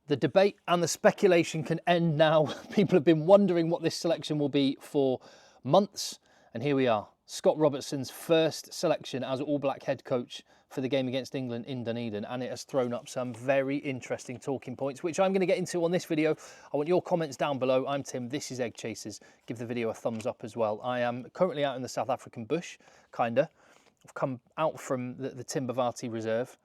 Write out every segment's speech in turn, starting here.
The debate and the speculation can end now. People have been wondering what this selection will be for months, and here we are. Scott Robertson's first selection as All Black head coach for the game against England in Dunedin, and it has thrown up some very interesting talking points, which I'm going to get into on this video. I want your comments down below. I'm Tim, this is Egg Chasers. Give the video a thumbs up as well. I am currently out in the South African bush, kinda. I've come out from the Timbavati Reserve,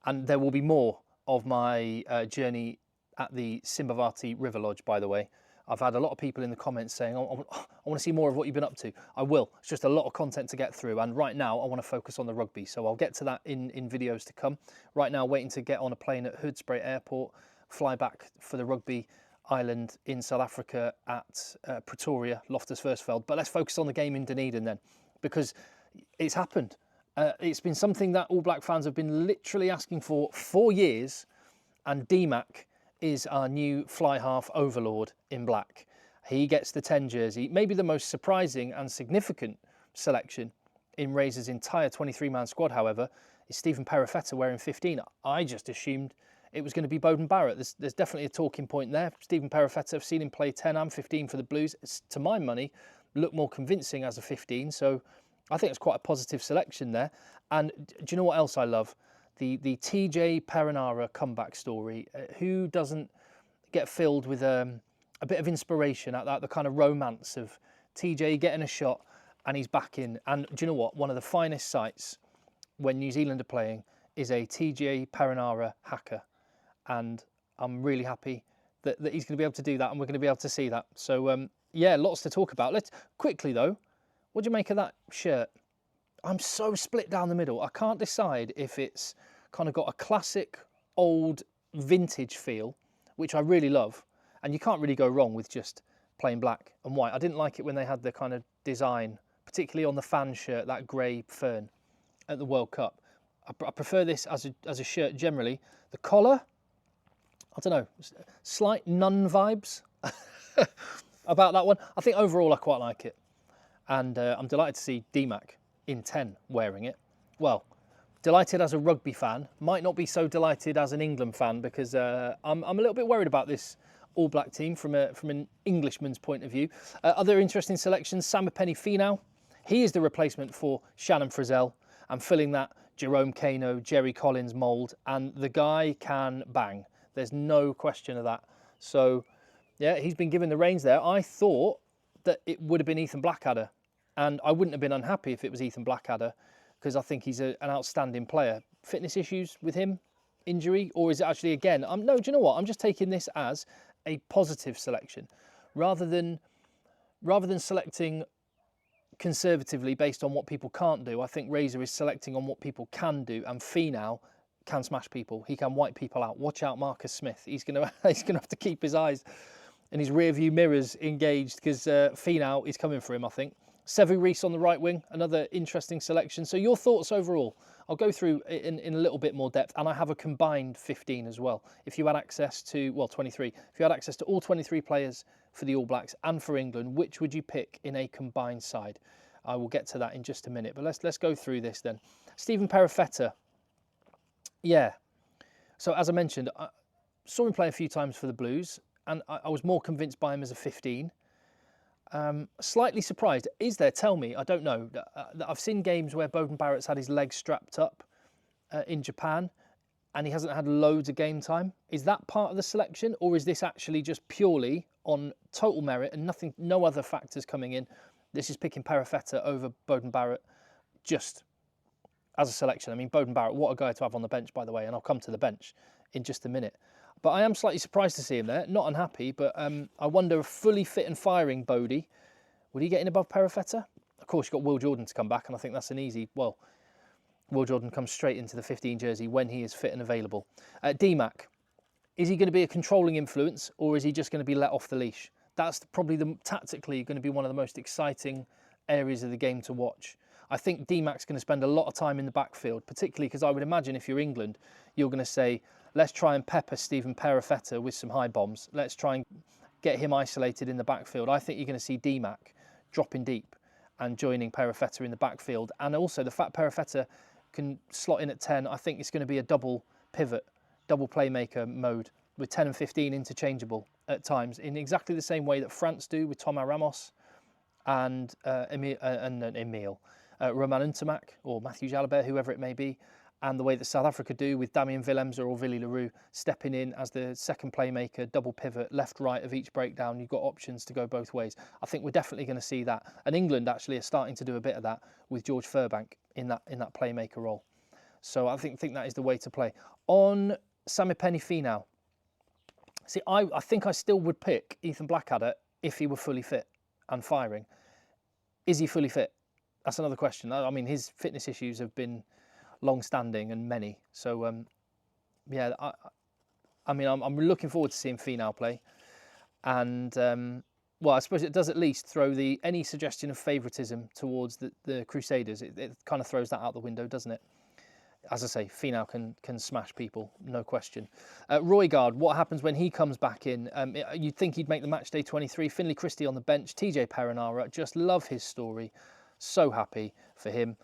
and there will be more of my journey at the Simbavati River Lodge, by the way. I've had a lot of people in the comments saying, I want to see more of what you've been up to. I will. It's just a lot of content to get through. And right now, I want to focus on the rugby. So I'll get to that in videos to come. Right now, waiting to get on a plane at Hoedspruit Airport, fly back for the rugby island in South Africa at Pretoria, Loftus Versfeld. But let's focus on the game in Dunedin then, because it's happened. It's been something that All Black fans have been literally asking for years, and DMAC is our new fly half overlord in black. He gets the 10 jersey, maybe the most surprising and significant selection in Razor's entire 23-man squad, however, is Stephen Perofeta wearing 15. I just assumed it was going to be Beauden Barrett. There's definitely a talking point there. Stephen Perofeta, I've seen him play 10 and 15 for the Blues. It's, to my money, look more convincing as a 15, so I think it's quite a positive selection there. And do you know what else I love? The TJ Perenara comeback story. Who doesn't get filled with a bit of inspiration at the kind of romance of TJ getting a shot and he's back in? And do you know what? One of the finest sights when New Zealand are playing is a TJ Perenara haka. And I'm really happy that he's going to be able to do that and we're going to be able to see that. So, yeah, lots to talk about. Let's quickly, though, what do you make of that shirt? I'm so split down the middle. I can't decide if it's kind of got a classic old vintage feel, which I really love, and you can't really go wrong with just plain black and white. I didn't like it when they had the kind of design, particularly on the fan shirt, that grey fern at the World Cup. I prefer this as a shirt generally. The collar, I don't know, slight nun vibes about that one. I think overall I quite like it, and I'm delighted to see DMAC in 10 wearing it. Well, delighted as a rugby fan, might not be so delighted as an England fan, because I'm a little bit worried about this All Black team from an Englishman's point of view. Other interesting selections, Samipeni Finau. He is the replacement for Shannon Frizzell, and filling that Jerome Kano, Jerry Collins mould, and the guy can bang. There's no question of that. So, yeah, he's been given the reins there. I thought that it would have been Ethan Blackadder, and I wouldn't have been unhappy if it was Ethan Blackadder, because I think he's an outstanding player. Fitness issues with him, injury, or is it actually again? No, do you know what? I'm just taking this as a positive selection, rather than selecting conservatively based on what people can't do. I think Razor is selecting on what people can do, and Finau can smash people. He can wipe people out. Watch out, Marcus Smith. He's gonna have to keep his eyes and his rear view mirrors engaged, because Finau is coming for him, I think. Sevu Reece on the right wing, another interesting selection. So your thoughts overall? I'll go through in a little bit more depth, and I have a combined 15 as well. If you had access to, well, 23. If you had access to all 23 players for the All Blacks and for England, which would you pick in a combined side? I will get to that in just a minute, but let's go through this then. Stephen Perofeta. Yeah. So as I mentioned, I saw him play a few times for the Blues, and I was more convinced by him as a 15. Slightly surprised. Is there? Tell me. I don't know. I've seen games where Beauden Barrett's had his legs strapped up in Japan, and he hasn't had loads of game time. Is that part of the selection, or is this actually just purely on total merit and nothing, no other factors coming in? This is picking Perofeta over Beauden Barrett just as a selection. I mean, Beauden Barrett, what a guy to have on the bench, by the way, and I'll come to the bench in just a minute. But I am slightly surprised to see him there. Not unhappy, but I wonder if fully fit and firing Bodie, would he get in above Perofeta? Of course, you've got Will Jordan to come back, and I think that's an easy, well, Will Jordan comes straight into the 15 jersey when he is fit and available. DMAC, is he going to be a controlling influence, or is he just going to be let off the leash? That's probably tactically going to be one of the most exciting areas of the game to watch. I think DMAC's going to spend a lot of time in the backfield, particularly because I would imagine if you're England, you're going to say, let's try and pepper Stephen Perofeta with some high bombs. Let's try and get him isolated in the backfield. I think you're going to see DMAC dropping deep and joining Perofeta in the backfield. And also the fact Perofeta can slot in at 10, I think it's going to be a double pivot, double playmaker mode with 10 and 15 interchangeable at times, in exactly the same way that France do with Thomas Ramos and Emile Romain Ntamak or Matthew Jalabert, whoever it may be, and the way that South Africa do with Damien Willems or Willy Leroux stepping in as the second playmaker, double pivot, left, right of each breakdown. You've got options to go both ways. I think we're definitely going to see that. And England actually are starting to do a bit of that with George Furbank in that playmaker role. So I think that is the way to play. On Samipeni Finau, see, I think I still would pick Ethan Blackadder if he were fully fit and firing. Is he fully fit? That's another question. I mean, his fitness issues have been long-standing and many. So, yeah, I mean, I'm looking forward to seeing Finau play. And, well, I suppose it does at least throw any suggestion of favouritism towards the Crusaders. It kind of throws that out the window, doesn't it? As I say, Finau can smash people, no question. Roygaard, what happens when he comes back in? You'd think he'd make the matchday 23. Finlay Christie on the bench. TJ Perenara, just love his story. So happy for him.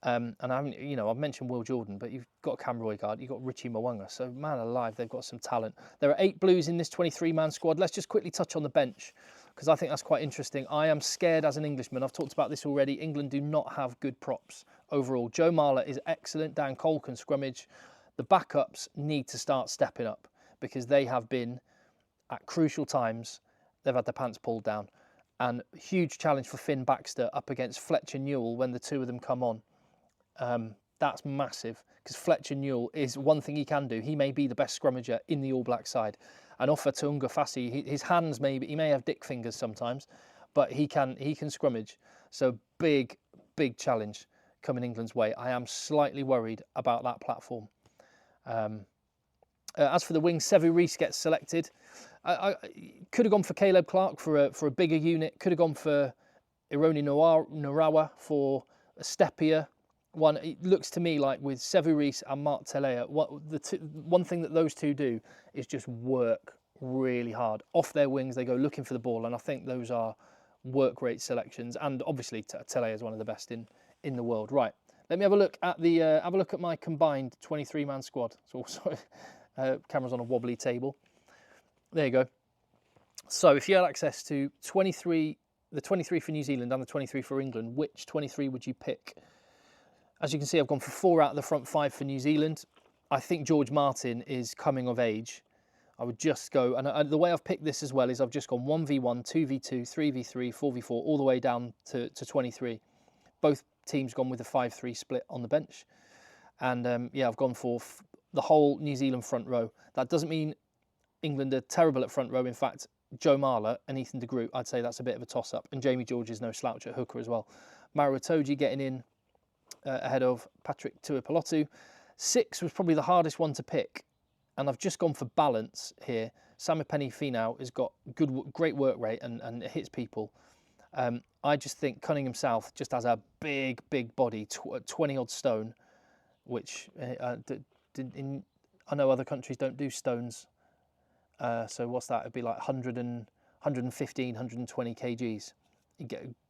And I mean, I've mentioned Will Jordan, but you've got Cam Roygaard, you've got Richie Mwanga. So, man alive, they've got some talent. There are 8 Blues in this 23-man squad. Let's just quickly touch on the bench, because I think that's quite interesting. I am scared as an Englishman. I've talked about this already. England do not have good props overall. Joe Marler is excellent. Dan Cole can scrummage. The backups need to start stepping up, because they have been, at crucial times, they've had their pants pulled down. And huge challenge for Finn Baxter up against Fletcher Newell when the two of them come on. That's massive, because Fletcher Newell is one thing he can do. He may be the best scrummager in the All Black side. And Ofa Tu'ungafasi, he may have dick fingers sometimes, but he can scrummage. So big challenge coming England's way. I am slightly worried about that platform. As for the wing, Sevu Reece gets selected. I could have gone for Caleb Clark for a bigger unit. Could have gone for Ironi Narawa for a steppier one. It looks to me like with Sevu Reece and Mark Telea, one thing that those two do is just work really hard. Off their wings, they go looking for the ball, and I think those are work rate selections. And obviously, Telea is one of the best in the world. Right, let me have a look at my combined 23-man squad. So, camera's on a wobbly table. There you go. So, if you had access to the 23 for New Zealand and the 23 for England, which 23 would you pick? As you can see, I've gone for 4 out of the front 5 for New Zealand. I think George Martin is coming of age. I would just go, and the way I've picked this as well is I've just gone 1v1, 2v2, 3v3, 4v4, all the way down to 23. Both teams gone with a 5-3 split on the bench. And yeah, I've gone for the whole New Zealand front row. That doesn't mean England are terrible at front row. In fact, Joe Marler and Ethan de Groot, I'd say that's a bit of a toss-up. And Jamie George is no slouch at hooker as well. Maro Itoje getting in ahead of Patrick Tuipulotu. 6 was probably the hardest one to pick, and I've just gone for balance here. Samipeni Finau has got great work rate and hits people. I just think Cunningham South just has a big body, 20-odd stone, which I know other countries don't do stones. So what's that? It'd be like 115, 120 kgs.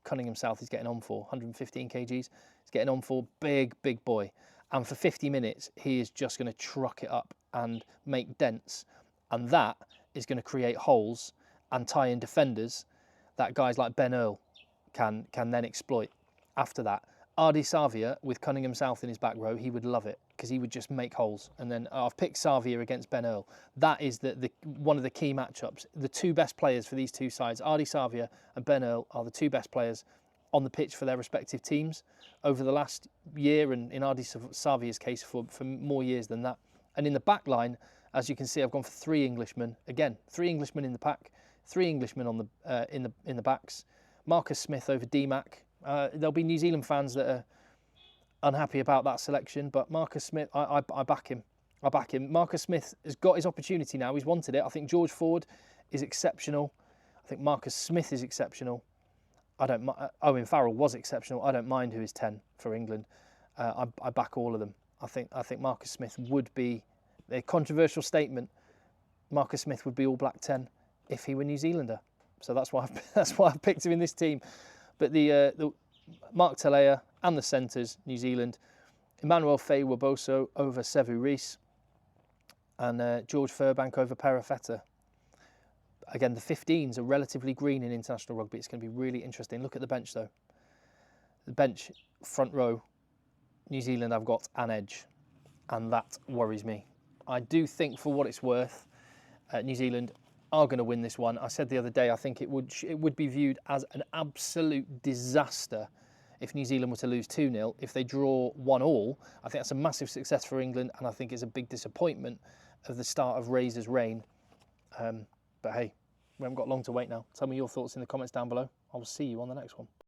Cunningham South is getting on for 115 kgs. He's getting on for big boy. And for 50 minutes, he is just going to truck it up and make dents. And that is going to create holes and tie in defenders that guys like Ben Earl can then exploit. After that, Ardie Savia with Cunningham South in his back row, he would love it, because he would just make holes. And then I've picked Savia against Ben Earl. That is one of the key matchups. The 2 best players for these 2 sides, Ardie Savia and Ben Earl, are the 2 best players on the pitch for their respective teams over the last year, and in Ardie Savia's case for more years than that. And in the back line, as you can see, I've gone for 3 Englishmen. Again, 3 Englishmen in the pack, 3 Englishmen on the in the backs. Marcus Smith over D-Mac. There'll be New Zealand fans that are unhappy about that selection, but Marcus Smith, I back him. I back him. Marcus Smith has got his opportunity now. He's wanted it. I think George Ford is exceptional. I think Marcus Smith is exceptional. Owen Farrell was exceptional. I don't mind who is 10 for England. I back all of them. I think Marcus Smith would be a controversial statement. Marcus Smith would be All Black 10 if he were New Zealander. So that's why I've picked him in this team. But the Mark Telea and the centres, New Zealand, Emmanuel Faye-Waboso over Sevu Reece. and George Furbank over Perifetta. Again, the 15s are relatively green in international rugby. It's going to be really interesting. Look at the bench, though. The bench, front row, New Zealand have got an edge, and that worries me. I do think, for what it's worth, New Zealand are going to win this one. I said the other day, I think it would be viewed as an absolute disaster if New Zealand were to lose 2-0. If they draw 1-1, I think that's a massive success for England, and I think it's a big disappointment of the start of Razor's reign. But hey, we haven't got long to wait now. Tell me your thoughts in the comments down below. I will see you on the next one.